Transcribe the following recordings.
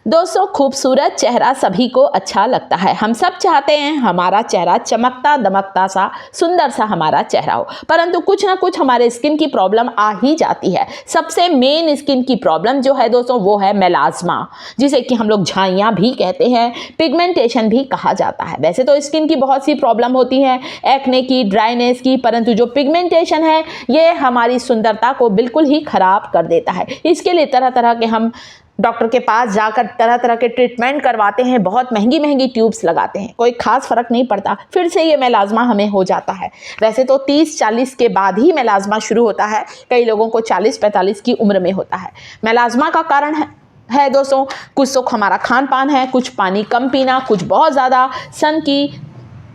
दोस्तों, खूबसूरत चेहरा सभी को अच्छा लगता है। हम सब चाहते हैं हमारा चेहरा चमकता दमकता सा सुंदर सा हमारा चेहरा हो, परंतु कुछ ना कुछ हमारे स्किन की प्रॉब्लम आ ही जाती है। सबसे मेन स्किन की प्रॉब्लम जो है दोस्तों वो है मेलाज्मा, जिसे कि हम लोग झाइयाँ भी कहते हैं, पिगमेंटेशन भी कहा जाता है। वैसे तो स्किन की बहुत सी प्रॉब्लम होती है, एक्ने की, ड्राइनेस की, परंतु जो पिगमेंटेशन है ये हमारी सुंदरता को बिल्कुल ही खराब कर देता है। इसके लिए तरह तरह के हम डॉक्टर के पास जाकर तरह तरह के ट्रीटमेंट करवाते हैं, बहुत महंगी महंगी ट्यूब्स लगाते हैं, कोई खास फर्क नहीं पड़ता, फिर से ये मेलाज्मा हमें हो जाता है। वैसे तो 30-40 के बाद ही मेलाज्मा शुरू होता है, कई लोगों को 40-45 की उम्र में होता है। मेलाज्मा का कारण है दोस्तों, कुछ तो हमारा खान पान है, कुछ पानी कम पीना, कुछ बहुत ज़्यादा सन की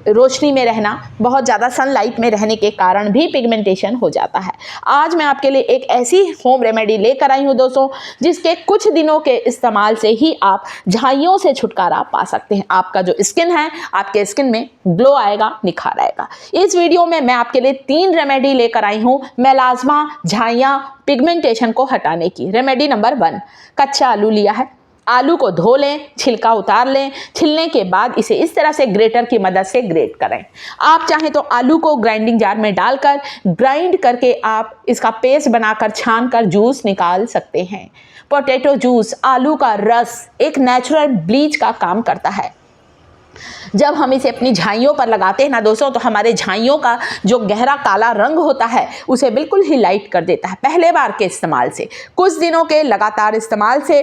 रोशनी में रहना, बहुत ज़्यादा सनलाइट में रहने के कारण भी पिगमेंटेशन हो जाता है। आज मैं आपके लिए एक ऐसी होम रेमेडी लेकर आई हूँ दोस्तों, जिसके कुछ दिनों के इस्तेमाल से ही आप झाइयों से छुटकारा पा सकते हैं। आपका जो स्किन है, आपके स्किन में ग्लो आएगा, निखार आएगा। इस वीडियो में मैं आपके लिए 3 रेमेडी लेकर आई हूँ मेलाज्मा, झाइयाँ, पिगमेंटेशन को हटाने की। रेमेडी नंबर 1, कच्चा आलू लिया है। आलू को धो लें, छिलका उतार लें, छिलने के बाद इसे इस तरह से ग्रेटर की मदद से ग्रेट करें। आप चाहें तो आलू को ग्राइंडिंग जार में डालकर ग्राइंड करके आप इसका पेस्ट बनाकर छान कर जूस निकाल सकते हैं। पोटैटो जूस, आलू का रस एक नेचुरल ब्लीच का काम करता है। जब हम इसे अपनी झाइयों पर लगाते हैं ना दोस्तों, तो हमारे झाइयों का जो गहरा काला रंग होता है उसे बिल्कुल ही लाइट कर देता है। पहले बार के इस्तेमाल से, कुछ दिनों के लगातार इस्तेमाल से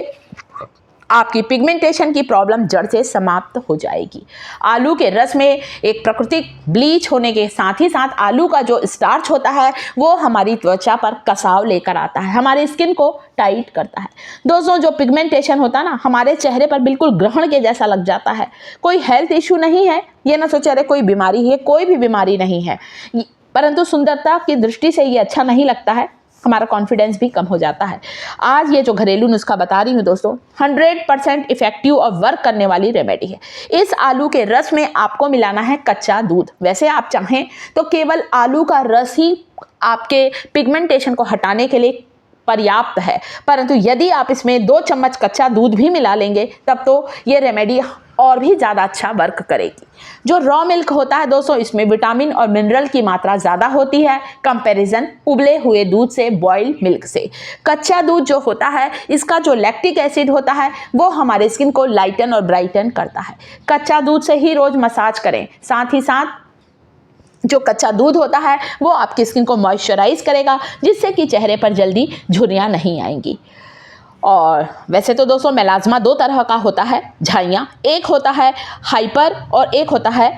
आपकी पिगमेंटेशन की प्रॉब्लम जड़ से समाप्त हो जाएगी। आलू के रस में एक प्राकृतिक ब्लीच होने के साथ ही साथ आलू का जो स्टार्च होता है वो हमारी त्वचा पर कसाव लेकर आता है, हमारे स्किन को टाइट करता है। दोस्तों, जो पिगमेंटेशन होता है ना, हमारे चेहरे पर बिल्कुल ग्रहण के जैसा लग जाता है। कोई हेल्थ इशू नहीं है, ये ना सोचे अरे कोई बीमारी है, कोई भी बीमारी नहीं है, परंतु सुंदरता की दृष्टि से ये अच्छा नहीं लगता है, हमारा कॉन्फिडेंस भी कम हो जाता है। आज ये जो घरेलू नुस्खा बता रही हूँ दोस्तों, 100% इफेक्टिव और वर्क करने वाली रेमेडी है। इस आलू के रस में आपको मिलाना है कच्चा दूध। वैसे आप चाहें तो केवल आलू का रस ही आपके पिगमेंटेशन को हटाने के लिए पर्याप्त है, परंतु यदि आप इसमें 2 चम्मच कच्चा दूध भी मिला लेंगे तब तो ये रेमेडी और भी ज़्यादा अच्छा वर्क करेगी। जो रॉ मिल्क होता है दोस्तों, इसमें विटामिन और मिनरल की मात्रा ज़्यादा होती है कंपैरिजन उबले हुए दूध से, बॉइल्ड मिल्क से। कच्चा दूध जो होता है, इसका जो लैक्टिक एसिड होता है वो हमारे स्किन को लाइटन और ब्राइटन करता है। कच्चा दूध से ही रोज़ मसाज करें। साथ ही साथ जो कच्चा दूध होता है वो आपकी स्किन को मॉइस्चराइज करेगा, जिससे कि चेहरे पर जल्दी झुर्रियाँ नहीं आएंगी। और वैसे तो दोस्तों मेलाज्मा 2 तरह का होता है, झाइयाँ। एक होता है हाइपर और एक होता है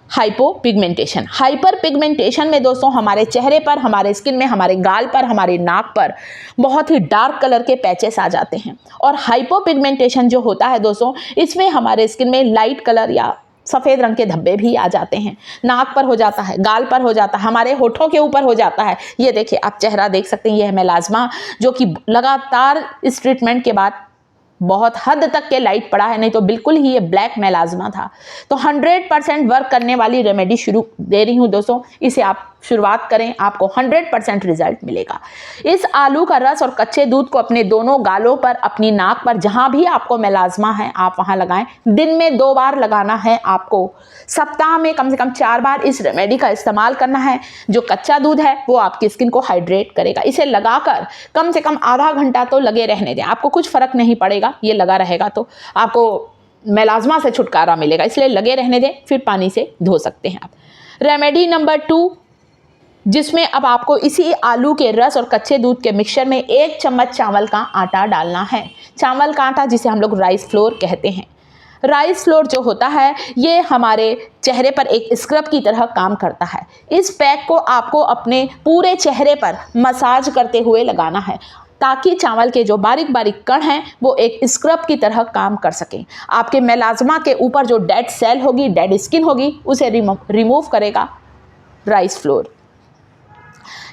हाइपो पिगमेंटेशन। हाइपर पिगमेंटेशन में दोस्तों हमारे चेहरे पर, हमारे स्किन में, हमारे गाल पर, हमारे नाक पर बहुत ही डार्क कलर के पैचेस आ जाते हैं। और हाइपो पिगमेंटेशन जो होता है दोस्तों, इसमें हमारे स्किन में लाइट कलर या सफ़ेद रंग के धब्बे भी आ जाते हैं। नाक पर हो जाता है, गाल पर हो जाता है, हमारे होठों के ऊपर हो जाता है। ये देखिए, आप चेहरा देख सकते हैं, यह है मेलाज्मा, जो कि लगातार इस ट्रीटमेंट के बाद बहुत हद तक के लाइट पड़ा है, नहीं तो बिल्कुल ही ये ब्लैक मेलाज्मा था। तो 100% वर्क करने वाली रेमेडी शुरू दे रही हूँ दोस्तों, इसे आप शुरुआत करें, आपको 100% रिजल्ट मिलेगा। इस आलू का रस और कच्चे दूध को अपने दोनों गालों पर, अपनी नाक पर, जहाँ भी आपको मेलाज्मा है आप वहाँ लगाएं। दिन में 2 बार लगाना है आपको। सप्ताह में कम से कम 4 बार इस रेमेडी का इस्तेमाल करना है। जो कच्चा दूध है वो आपकी स्किन को हाइड्रेट करेगा। इसे लगाकर कम से कम आधा घंटा तो लगे रहने दें, आपको कुछ फर्क नहीं पड़ेगा। ये लगा रहेगा तो आपको मेलाज्मा से छुटकारा मिलेगा, इसलिए लगे रहने दें, फिर पानी से धो सकते हैं आप। रेमेडी नंबर 2, जिसमें अब आपको इसी आलू के रस और कच्चे दूध के मिक्सचर में 1 चम्मच चावल का आटा डालना है। चावल का आटा, जिसे हम लोग राइस फ्लोर कहते हैं। राइस फ्लोर जो होता है ये हमारे चेहरे पर एक स्क्रब की तरह काम करता है। इस पैक को आपको अपने पूरे चेहरे पर मसाज करते हुए लगाना है, ताकि चावल के जो बारीक बारीक कण हैं वो एक स्क्रब की तरह काम कर सकें। आपके मेलाज्मा के ऊपर जो डेड सेल होगी, डेड स्किन होगी, उसे रिमूव करेगा राइस फ्लोर।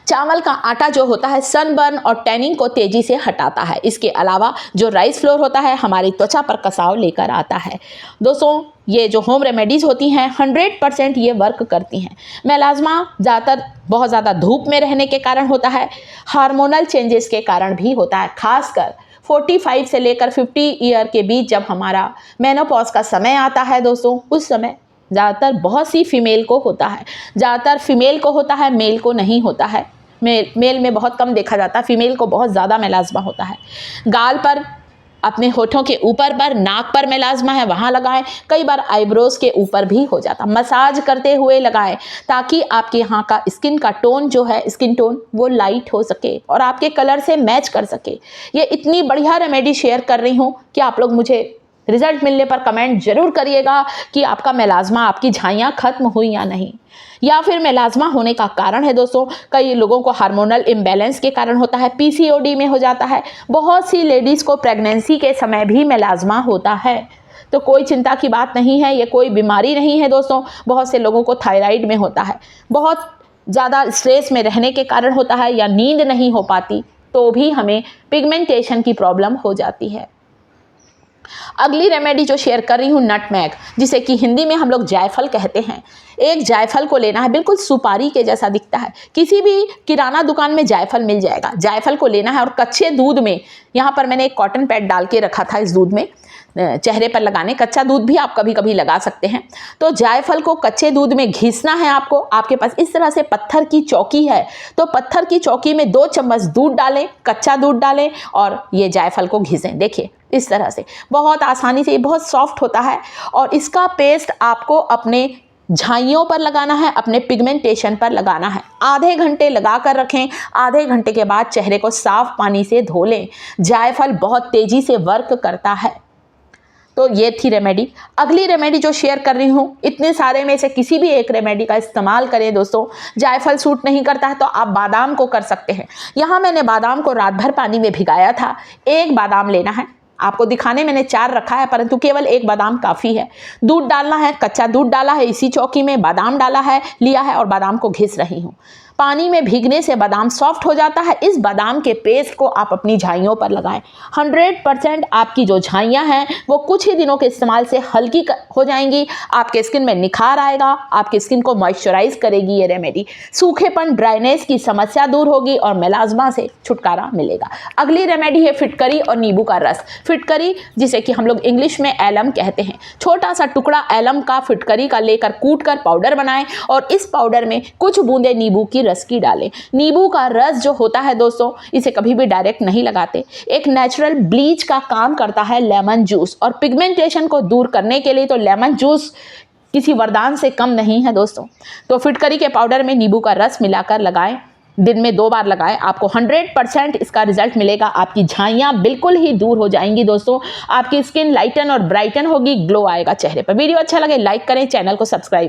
चावल का आटा जो होता है सनबर्न और टैनिंग को तेज़ी से हटाता है। इसके अलावा जो राइस फ्लोर होता है हमारी त्वचा पर कसाव लेकर आता है। दोस्तों, ये जो होम रेमेडीज़ होती हैं 100% ये वर्क करती हैं। मेलाज्मा ज़्यादातर बहुत ज़्यादा धूप में रहने के कारण होता है, हार्मोनल चेंजेस के कारण भी होता है। खासकर 45 से लेकर 50 ईयर के बीच जब हमारा मेनोपॉज का समय आता है दोस्तों, उस समय ज़्यादातर बहुत सी फीमेल को होता है, ज़्यादातर फीमेल को होता है, मेल को नहीं होता है। मेल में बहुत कम देखा जाता है, फीमेल को बहुत ज़्यादा मेलाज़्मा होता है। गाल पर, अपने होठों के ऊपर पर, नाक पर मेलाज़्मा है वहाँ लगाएं, कई बार आईब्रोज़ के ऊपर भी हो जाता। मसाज करते हुए लगाएं ताकि आपके यहाँ का स्किन का टोन जो है, स्किन टोन वो लाइट हो सके और आपके कलर से मैच कर सके। ये इतनी बढ़िया रेमेडी शेयर कर रही हूँ कि आप लोग मुझे रिजल्ट मिलने पर कमेंट जरूर करिएगा कि आपका मेलाज़्मा, आपकी झाइयाँ खत्म हुई या नहीं, या फिर मेलाज़्मा होने का कारण है दोस्तों, कई लोगों को हार्मोनल इम्बैलेंस के कारण होता है, पीसीओडी में हो जाता है, बहुत सी लेडीज़ को प्रेगनेंसी के समय भी मेलाज़्मा होता है। तो कोई चिंता की बात नहीं है, ये कोई बीमारी नहीं है दोस्तों। बहुत से लोगों को थायराइड में होता है, बहुत ज़्यादा स्ट्रेस में रहने के कारण होता है, या नींद नहीं हो पाती तो भी हमें पिगमेंटेशन की प्रॉब्लम हो जाती है। अगली रेमेडी जो शेयर कर रही हूँ, नटमैग, जिसे कि हिंदी में हम लोग जायफल कहते हैं। एक जायफल को लेना है, बिल्कुल सुपारी के जैसा दिखता है, किसी भी किराना दुकान में जायफल मिल जाएगा। जायफल को लेना है और कच्चे दूध में, यहाँ पर मैंने एक कॉटन पैड डाल के रखा था इस दूध में चेहरे पर लगाने, कच्चा दूध भी आप कभी कभी लगा सकते हैं। तो जायफल को कच्चे दूध में घिसना है आपको। आपके पास इस तरह से पत्थर की चौकी है तो पत्थर की चौकी में 2 चम्मच दूध डालें, कच्चा दूध डालें और ये जायफल को घिसें। देखिए इस तरह से बहुत आसानी से, ये बहुत सॉफ्ट होता है और इसका पेस्ट आपको अपने झाइयों पर लगाना है, अपने पिगमेंटेशन पर लगाना है। आधे घंटे लगा कर रखें, आधे घंटे के बाद चेहरे को साफ पानी से धो लें। जायफल बहुत तेज़ी से वर्क करता है। तो ये थी रेमेडी। अगली रेमेडी जो शेयर कर रही हूँ, इतने सारे में से किसी भी एक रेमेडी का इस्तेमाल करें दोस्तों। जायफल सूट नहीं करता है तो आप बादाम को कर सकते हैं। यहाँ मैंने बादाम को रात भर पानी में भिगाया था। एक बादाम लेना है, आपको दिखाने मैंने 4 रखा है परंतु केवल एक बादाम काफ़ी है। दूध डालना है, कच्चा दूध डाला है इसी चौकी में, बादाम डाला है, लिया है और बादाम को घिस रही हूँ। पानी में भीगने से बादाम सॉफ्ट हो जाता है। इस बादाम के पेस्ट को आप अपनी झाइयों पर लगाएं। 100% आपकी जो झाइयाँ हैं वो कुछ ही दिनों के इस्तेमाल से हल्की हो जाएंगी। आपके स्किन में निखार आएगा, आपकी स्किन को मॉइस्चराइज करेगी ये रेमेडी। सूखेपन, ड्राइनेस की समस्या दूर होगी और मेलाज़्मा से छुटकारा मिलेगा। अगली रेमेडी है फिटकरी और नींबू का रस। फिटकरी, जिसे कि हम लोग इंग्लिश में एलम कहते हैं, छोटा सा टुकड़ा एलम का, फिटकरी का लेकर कूट कर पाउडर बनाएं और इस पाउडर में कुछ बूंदे नींबू की रस की डालें। नींबू का रस जो होता है दोस्तों, इसे कभी भी डायरेक्ट नहीं लगाते, एक नेचुरल ब्लीच का काम करता है लेमन जूस। और पिगमेंटेशन को दूर करने के लिए तो लेमन जूस किसी वरदान से कम नहीं है दोस्तों। तो फिटकरी के पाउडर में नींबू का रस मिलाकर लगाएं, दिन में 2 बार लगाएं, आपको 100% इसका रिजल्ट मिलेगा। आपकी झाइयाँ बिल्कुल ही दूर हो जाएंगी दोस्तों। आपकी स्किन लाइटन और ब्राइटन होगी, ग्लो आएगा चेहरे पर। वीडियो अच्छा लगे लाइक करें, चैनल को सब्सक्राइब